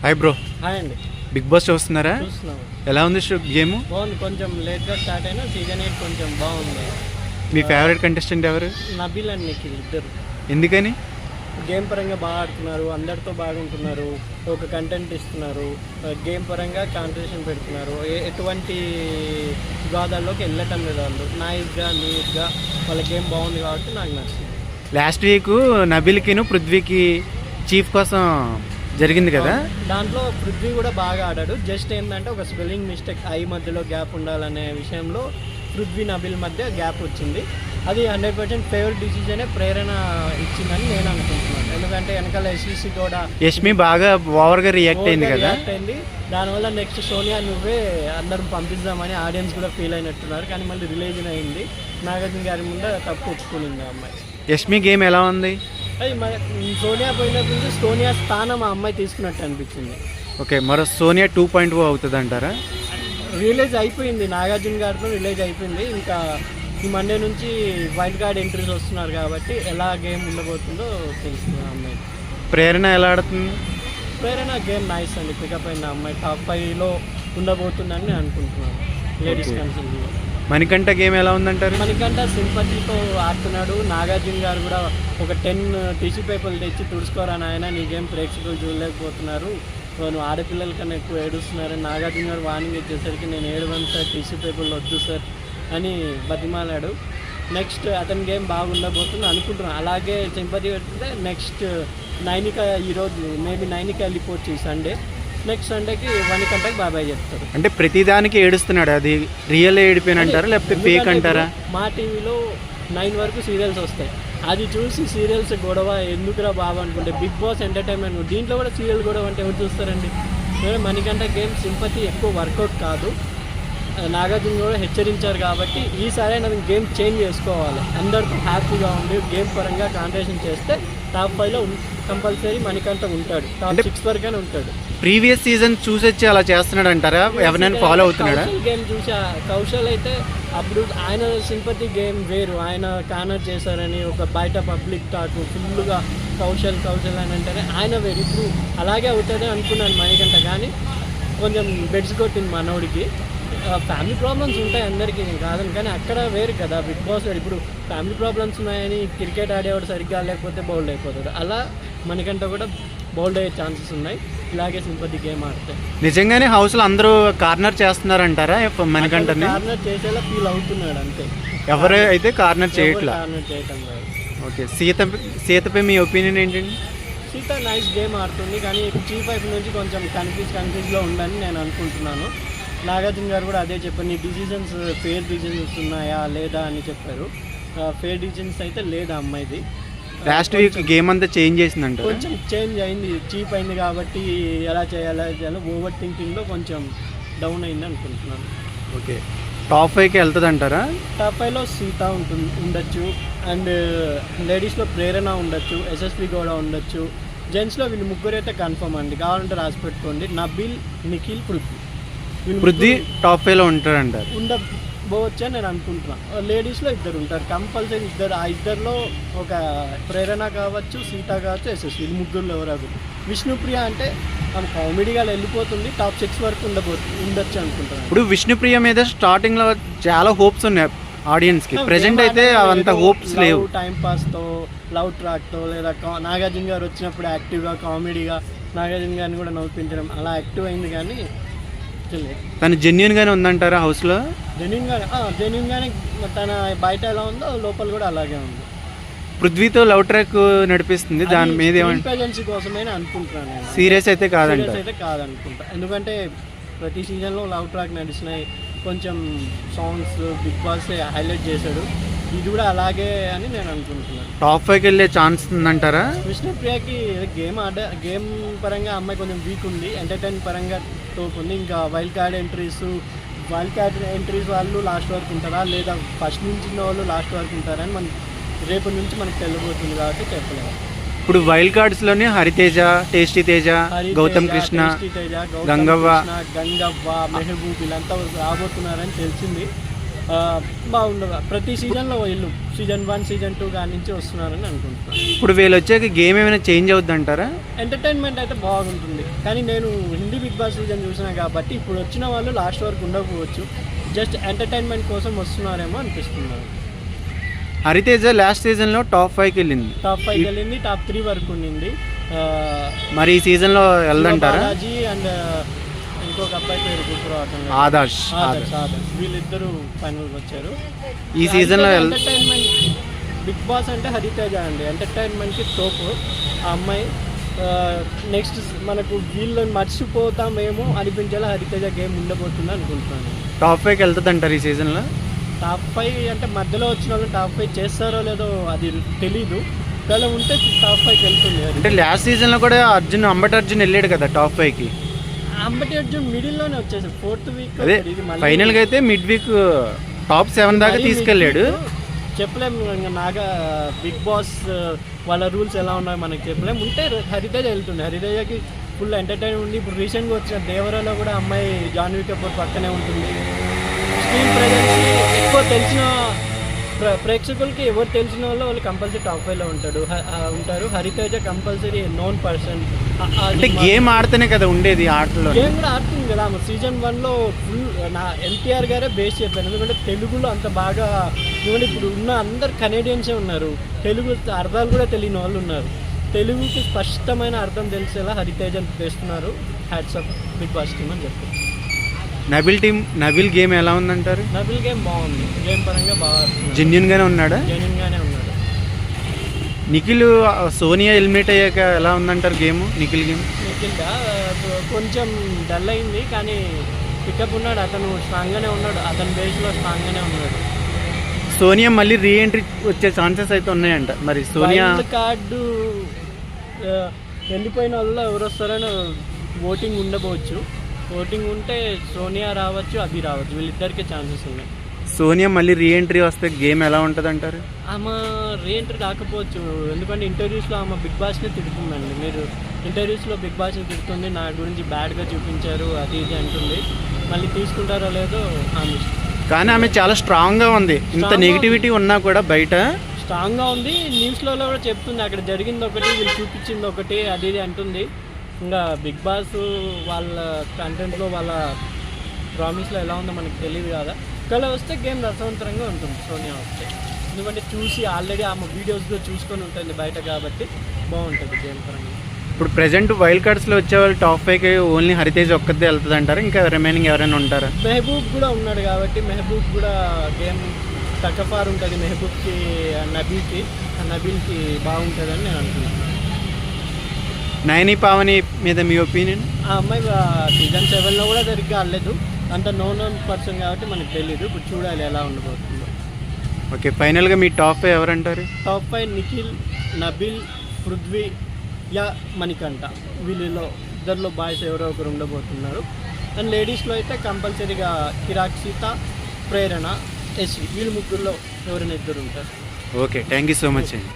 Hi bro. Hi అండి. Big boss చూస్తున్నారా? చూస్తున్నాము. ఎలా ఉంది గేమ్? బాగుంది. కొంచెం లేట్గా స్టార్ట్ అయినా సీజన్ 8 కొంచెం బాగుంది. మీ ఫేవరెట్ కంటెస్టెంట్ ఎవరు? నబీల్ అండ్ నిఖిల్ ఇద్దరు. ఎందుకని? గేమ్ పరంగా బాగా ఆడుతున్నారు, అందరితో బాగుంటున్నారు, ఒక కంటెంట్ ఇస్తున్నారు, గేమ్ పరంగా కాంపిటీషన్ పెడుతున్నారు, ఎటువంటి వివాదాల్లోకి వెళ్ళటం లేదు. వాళ్ళు నైస్గా నీట్గా వాళ్ళ గేమ్ బాగుంది కాబట్టి నాకు నచ్చింది. లాస్ట్ వీక్ నబిల్కిను పృథ్వీకి చీఫ్ కోసం జరిగింది కదా, దాంట్లో పృథ్వీ కూడా బాగా ఆడాడు. జస్ట్ ఏంటంటే ఒక స్పెల్లింగ్ మిస్టేక్, ఐ మధ్యలో గ్యాప్ ఉండాలనే విషయంలో పృథ్వీ నబిల్ మధ్య గ్యాప్ వచ్చింది. అది 100% ఫేవర్ డిసిజనే ప్రేరణ ఇచ్చిందని నేను అనుకుంటున్నాను. ఎందుకంటే వెనకాల యశ్వి కూడా యష్మి బాగా ఓవర్గా రియాక్ట్ అయింది కదా. దానివల్ల నెక్స్ట్ సోనియా నువ్వే అందరం పంపిద్దామని ఆడియన్స్ కూడా ఫీల్ అయినట్టున్నారు. కానీ మళ్ళీ రిలీజ్ అయింది, నాగార్జున గారి ముందు తప్పు ఒప్పుకునింది ఆ అమ్మాయి. యష్మి గేమ్ ఎలా ఉంది? అది సోనియా పోయినప్పుడు నుంచి సోనియా స్థానం ఆ అమ్మాయి తీసుకున్నట్టు అనిపించింది. ఓకే, మరో సోనియా 2.0 అవుతుంది అంటారా? రిలీజ్ అయిపోయింది, నాగార్జున గారితో రిలీజ్ అయిపోయింది. ఇంకా ఈ మండే నుంచి వైల్డ్ కార్డ్ ఎంట్రీస్ వస్తున్నారు కాబట్టి ఎలా గేమ్ ఉండబోతుందో తెలుస్తుంది. అమ్మాయి ప్రేరణ ఎలా ఆడుతుంది? ప్రేరణ గేమ్ నైస్ అండి, పికప్ అయిన అమ్మాయి టాప్ 5లో ఉండబోతుందని నేను అనుకుంటున్నాను లేడీస్ కన్సల్ట్లో. మణికంఠ గేమ్ ఎలా ఉందంటారు? మణికంఠ సింపతితో ఆడుతున్నాడు. నాగార్జున గారు కూడా ఒక 10 టిష్యూ పేపర్లు తెచ్చి తుడుచుకోరాని ఆయన, నీ గేమ్ ప్రేక్షకులు చూడలేకపోతున్నారు, నువ్వు ఆడపిల్లల కన్నా ఎక్కువ ఏడుస్తున్నారని నాగార్జున గారు వార్నింగ్ ఇచ్చేసరికి నేను ఏడవను సార్, టిష్యూ పేపర్లు వద్దు సార్ అని బతిమాలాడు. నెక్స్ట్ అతని గేమ్ బాగుండబోతుంది అనుకుంటున్నాను. అలాగే సింపతి పెడితే నెక్స్ట్ నైనిక ఈరోజు మేబీ నైనిక వెళ్ళిపోవచ్చు ఈ సండే. నెక్స్ట్ సండేకి మణికంఠకి బాబాయ్ చెప్తారు. అంటే ప్రతిదానికి ఏడుస్తున్నాడు, అది రియల్ ఏడిపోయిన అంటారా లేకపోతే ఫేక్ అంటారా? మా టీవీలో 9 వరకు సీరియల్స్ వస్తాయి, అది చూసి సీరియల్స్ గొడవ ఎందుకురా బాబు అనుకుంటే బిగ్ బాస్ ఎంటర్టైన్మెంట్ దీంట్లో కూడా సీరియల్ గొడవ అంటే ఎవరు చూస్తారండి? మణికంఠ గేమ్ సింపతి ఎక్కువ వర్కౌట్ కాదు. నాగార్జున కూడా హెచ్చరించారు కాబట్టి ఈసారి నన్ను గేమ్ చేంజ్ చేసుకోవాలి, అందరితో హ్యాపీగా ఉండి గేమ్ పరంగా కాంపిటీషన్ చేస్తే టాప్ 5లో కంపల్సరీ మణికంఠ ఉంటాడు, టాప్ 6 వరకైనా ఉంటాడు. ప్రీవియస్ సీజన్ చూసొచ్చి అలా చేస్తున్నాడు అంటారా? ఎవరైనా ఫాలో అవుతున్నాడా? గేమ్ చూసా కౌశల్ అయితే అప్పుడు ఆయన సింపతి గేమ్ వేరు, ఆయన కార్నర్ చేశారని ఒక బయట పబ్లిక్ టాక్ ఫుల్గా కౌశల్ అని అంటేనే ఆయన వేరు. ఇప్పుడు అలాగే అవుతుంది అనుకున్నాను మణికంఠ, కానీ కొంచెం బెడ్స్ కొట్టింది మనోడికి. ఫ్యామిలీ ప్రాబ్లమ్స్ ఉంటాయి అందరికీ, నేను కాదని, కానీ అక్కడ వేరు కదా బిగ్ బాస్. ఇప్పుడు ఫ్యామిలీ ప్రాబ్లమ్స్ ఉన్నాయని క్రికెట్ ఆడేవాడు సరిగ్గా లేకపోతే బౌల్డ్ అయిపోతాడు, అలా మనకంటే కూడా బౌల్డ్ అయ్యే ఛాన్సెస్ ఉన్నాయి ఇలాగే సింపతి గేమ్ ఆడితే. నిజంగానే హౌస్లో అందరూ కార్నర్ చేస్తున్నారంటారా మనకంటని? కార్నర్ చేసేలా ఫీల్ అవుతున్నాడు అంతే, ఎవరు అయితే కార్నర్ చేయట్లా. కార్నర్ చేయటం లేదు. ఓకే, సీతపై మీ ఒపీనియన్ ఏంటండి? సీత నైస్ గేమ్ ఆడుతుంది, కానీ చీఫ్ వైపు నుంచి కొంచెం కన్ఫ్యూజ్లో ఉందని నేను అనుకుంటున్నాను. నాగార్జున గారు కూడా అదే చెప్పారు, నీ డిసిజన్స్ ఫేర్ డిసిజన్స్ ఉన్నాయా లేదా అని చెప్పారు. ఫేర్ డిసిజన్స్ అయితే లేదా అమ్మాయిది. లాస్ట్ వీక్ గేమ్ అంతా చేంజ్ చేసిందంట, కొంచెం చేంజ్ అయింది, చీప్ అయింది కాబట్టి ఎలా చేయాలో ఓవర్ థింకింగ్లో కొంచెం డౌన్ అయింది అనుకుంటున్నాను. ఓకే, టాప్ 5కి వెళ్తుంది అంటారా? టాప్ 5లో సీత ఉండొచ్చు, అండ్ లేడీస్లో ప్రేరణ ఉండొచ్చు, ఎస్ఎస్పి కూడా ఉండొచ్చు. జెంట్స్లో వీళ్ళు ముగ్గురు అయితే కన్ఫర్మ్ అండి, కావాలంటే రాసి పెట్టుకోండి. నబీల్, నిఖిల్, పృథ్వీ టాప్ 5లో ఉంటారంటారు. ఉండబోవచ్చు అని నేను అనుకుంటున్నాను. లేడీస్లో ఇద్దరు ఉంటారు కంపల్సరీ, ఆ ఇద్దరిలో ఒక ప్రేరణ కావచ్చు, సీత కావచ్చు, ఎస్ఎస్వి, వీళ్ళు ముగ్గురులో ఎవరు. విష్ణుప్రియ అంటే ఆమె కామెడీగా వెళ్ళిపోతుంది, టాప్ 6 వరకు ఉండొచ్చు అనుకుంటున్నాను. ఇప్పుడు విష్ణుప్రియ మీద స్టార్టింగ్లో చాలా హోప్స్ ఉన్నాయి ఆడియన్స్కి, ప్రెజెంట్ అయితే అవంత హోప్స్ లేవు. టైం పాస్తో, లవ్ ట్రాక్తో, లేదా నాగార్జున గారు వచ్చినప్పుడు యాక్టివ్గా కామెడీగా నాగార్జున గారిని కూడా నవ్వించడం అలా యాక్టివ్ అయింది, కానీ తను జెన్యున్గానే ఉందంటారా హౌస్లో? జెన్యున్గానే తన బయట ఎలా ఉందో లోపల కూడా అలాగే ఉంది. పృథ్వీతో లవ్ ట్రాక్ నడిపిస్తుంది, దాని మీద ప్రెజెన్సీ కోసమే అనుకుంటున్నాను. సీరియస్ అయితే కాదనుకుంటా, ఎందుకంటే ప్రతి సీజన్లో లవ్ ట్రాక్ నడిచినాయి, కొంచెం సాంగ్స్ బిగ్ బాస్ హైలైట్ చేశాడు, ఇది కూడా అలాగే అని నేను అనుకుంటున్నాను. టాప్ 5కి వెళ్ళే ఛాన్స్ ఉందంటారా? విష్ణుప్రియకి గేమ్ పరంగా అమ్మాయి కొంచెం వీక్ ఉంది, ఎంటర్టైన్ పరంగా తోపు ఉంది. ఇంకా వైల్డ్ కార్డ్ ఎంట్రీస్ వాళ్ళు లాస్ట్ వరకు ఉంటారా, లేదా ఫస్ట్ నుంచి ఉన్న వాళ్ళు లాస్ట్ వరకు ఉంటారా అని రేపటి నుంచి మనకు తెలియబోతుంది కాబట్టి చెప్పలేదు. ఇప్పుడు వైల్డ్ కార్డ్స్లోనే హరితేజ, టేస్టీ తేజ, గౌతమ్ కృష్ణ, గంగవ్వ, మెహబూబ్ వీళ్ళంతా రాబోతున్నారని తెలిసింది. బాగుండు. ప్రతి సీజన్లో వీళ్ళు సీజన్ 1 సీజన్ 2 కాడి నుంచి వస్తున్నారని అనుకుంటున్నాను. ఇప్పుడు వీళ్ళు వచ్చాక గేమ్ ఏమైనా చేంజ్ అవుద్ది అంటారా? ఎంటర్టైన్మెంట్ అయితే బాగుంటుంది, కానీ నేను హిందీ బిగ్ బాస్ సీజన్ చూసినా కాబట్టి ఇప్పుడు వచ్చిన వాళ్ళు లాస్ట్ వరకు ఉండకపోవచ్చు, జస్ట్ ఎంటర్టైన్మెంట్ కోసం వస్తున్నారేమో అనిపిస్తున్నారు. హరితేజ లాస్ట్ సీజన్లో టాప్ 5కి వెళ్ళింది, టాప్ 5 వెళ్ళింది, టాప్ 3 వరకు ఉండింది. మరి ఈ సీజన్లో వెళ్దంటారా? బాలాజీ అండ్ ఇంకొక అబ్బాయి పేరు గుర్తురావటం లేదు. ఆదర్శ్ వీళ్ళిద్దరూ ఫైనల్ వచ్చారు. ఈ సీజన్లో ఎంటర్టైన్మెంట్ బిగ్ బాస్ అంటే హరితేజ అండి, ఎంటర్టైన్మెంట్కి తోపు ఆ అమ్మాయి. నెక్స్ట్ మనకు వీళ్ళని మర్చిపోతామేమో అనిపించేలా హరితేజ గేమ్ ఉండబోతుంది అనుకుంటున్నాను. టాప్ 5కి వెళ్తుంది అంటారు ఈ సీజన్లో? టాప్ 5 అంటే మధ్యలో వచ్చిన వాళ్ళు టాప్ 5 చేస్తారో లేదో అది తెలీదు, ఒకవేళ ఉంటే టాప్ 5కి వెళ్తుంది. అంటే లాస్ట్ సీజన్లో కూడా అంబటి అర్జున్ వెళ్ళాడు కదా టాప్ 5కి. అంబటి అర్జున్ మిడిల్లోనే వచ్చేసాడు, 4th వీక్. అదే ఫైనల్గా అయితే మిడ్ వీక్ టాప్ 7 దాకా తీసుకెళ్ళాడు. చెప్పలేము ఇంకా నాగా బిగ్ బాస్ వాళ్ళ రూల్స్ ఎలా ఉన్నాయో మనకి చెప్పలేము. ఉంటే హరితేజ వెళ్తుంది, హరితేజకి ఫుల్ ఎంటర్టైన్ ఉంది. ఇప్పుడు రీసెంట్గా వచ్చిన దేవరాలో కూడా అమ్మాయి జాన్వీ కపూర్ పక్కనే ఉంటుంది. స్క్రీన్ ప్రెజెన్స్ ఎక్కువ తెలిసిన ప్రేక్షకులకి ఎవరు తెలిసిన వాళ్ళు కంపల్సరీ టాప్ 5లో ఉంటారు. Hariteja compulsory known person. అంటే గేమ్ ఆడితేనే కదా ఉండేది, ఆటలో గేమ్ కూడా ఆడుతుంది కదా. సీజన్ 1లో ఫుల్ నా ఎన్టీఆర్ గారే బేస్ చెప్పాను, ఎందుకంటే తెలుగులో అంత బాగా, ఎందుకంటే ఇప్పుడు ఉన్న అందరు కనేడియన్సే ఉన్నారు, తెలుగు అర్థాలు కూడా తెలియని వాళ్ళు ఉన్నారు. తెలుగుకి స్పష్టమైన అర్థం తెలిసేలా హరితేజన్ చేస్తున్నారు. Hats off Bigg Boss team అని చెప్పారు. నబిల్ గేమ్ ఎలా ఉందంటారు? నబిల్ గేమ్ బాగుంది, గేమ్ పరంగా బాగా జెన్యున్గానే ఉన్నాడా? జెన్యున్గానే ఉన్నాడు. నిఖిల్ సోనియా ఎలిమినేట్ అయ్యాక ఎలా ఉందంటారు గేమ్? నిఖిల్ కొంచెం డల్ అయింది, కానీ పికప్ ఉన్నాడు, అతను స్ట్రాంగ్గానే ఉన్నాడు, అతని బేస్లో స్ట్రాంగ్గానే ఉన్నాడు. సోనియా మళ్ళీ రీఎంట్రీ వచ్చే ఛాన్సెస్ అయితే ఉన్నాయంట. మరి సోనియా కార్డు వెళ్ళిపోయిన వాళ్ళు ఎవరు వస్తారని ఓటింగ్ ఉండబోవచ్చు. ఓటింగ్ ఉంటే సోనియా రావచ్చు, అభి రావచ్చు, వీళ్ళిద్దరికీ ఛాన్సెస్ ఉన్నాయి. సోనియా మళ్ళీ రీఎంట్రీ వస్తే గేమ్ ఎలా ఉంటుంది అంటారు? ఆమె రీఎంట్రీ రాకపోవచ్చు, ఎందుకంటే ఇంటర్వ్యూస్లో ఆమె బిగ్ బాస్ని తిడుతుందండి. మీరు ఇంటర్వ్యూస్లో బిగ్ బాస్ని తిడుతుంది, నా గురించి బ్యాడ్గా చూపించారు అది ఇది అంటుంది. మళ్ళీ తీసుకుంటారో లేదో ఆమె. కానీ ఆమె చాలా స్ట్రాంగ్గా ఉంది, ఇంత నెగిటివిటీ ఉన్నా కూడా బయట స్ట్రాంగ్గా ఉంది. న్యూస్లో కూడా చెప్తుంది, అక్కడ జరిగింది ఒకటి, వీళ్ళు చూపించింది ఒకటి, అది ఇది అంటుంది. ఇంకా బిగ్ బాస్ వాళ్ళ కంటెంట్లో వాళ్ళ ప్రామిస్లో ఎలా ఉందో మనకు తెలియదు కదా. ఒకవేళ వస్తే గేమ్ రసవంతరంగా ఉంటుంది సోనియా వస్తే, ఎందుకంటే చూసి ఆల్రెడీ ఆమె వీడియోస్లో చూసుకొని ఉంటుంది బయట, కాబట్టి బాగుంటుంది గేమ్ పరంగా. ఇప్పుడు ప్రెజెంట్ వైల్డ్ కార్డ్స్లో వచ్చేవాళ్ళు టాప్ 5కి ఓన్లీ హరితేజ్ ఒక్కదే వెళ్తుంది అంటారు, ఇంకా రిమైనింగ్ ఎవరైనా ఉంటారా? మెహబూబ్ కూడా ఉన్నాడు కాబట్టి మెహబూబ్ కూడా గేమ్ టకఫార్ ఉంటుంది మెహబూబ్కి, నబీల్కి బాగుంటుందని నేను అనుకున్నాను. నయని పావని మీద మీ ఒపీనియన్? ఆ అమ్మాయి సీజన్ 7లో కూడా సరిగ్గా ఆడలేదు, అంత నోన్ పర్సన్ కాబట్టి మనకు తెలియదు. ఇప్పుడు చూడాలి ఎలా ఉండబోతుందో. ఓకే, ఫైనల్గా మీ టాప్ 5 ఎవరంటారు? టాప్ 5 నిఖిల్, నబిల్, పృథ్వీ, యా మణికంఠ. వీళ్ళలో ఇద్దరిలో బాయ్స్ ఎవరో ఒకరు ఉండబోతున్నారు. అండ్ లేడీస్లో అయితే కంపల్సరీగా కిరాక్షిత, ప్రేరణ, ఎస్వి, వీళ్ళు ముగ్గురులో ఎవరైనా ఇద్దరు ఉంటారు. Okay, thank you so much అండి.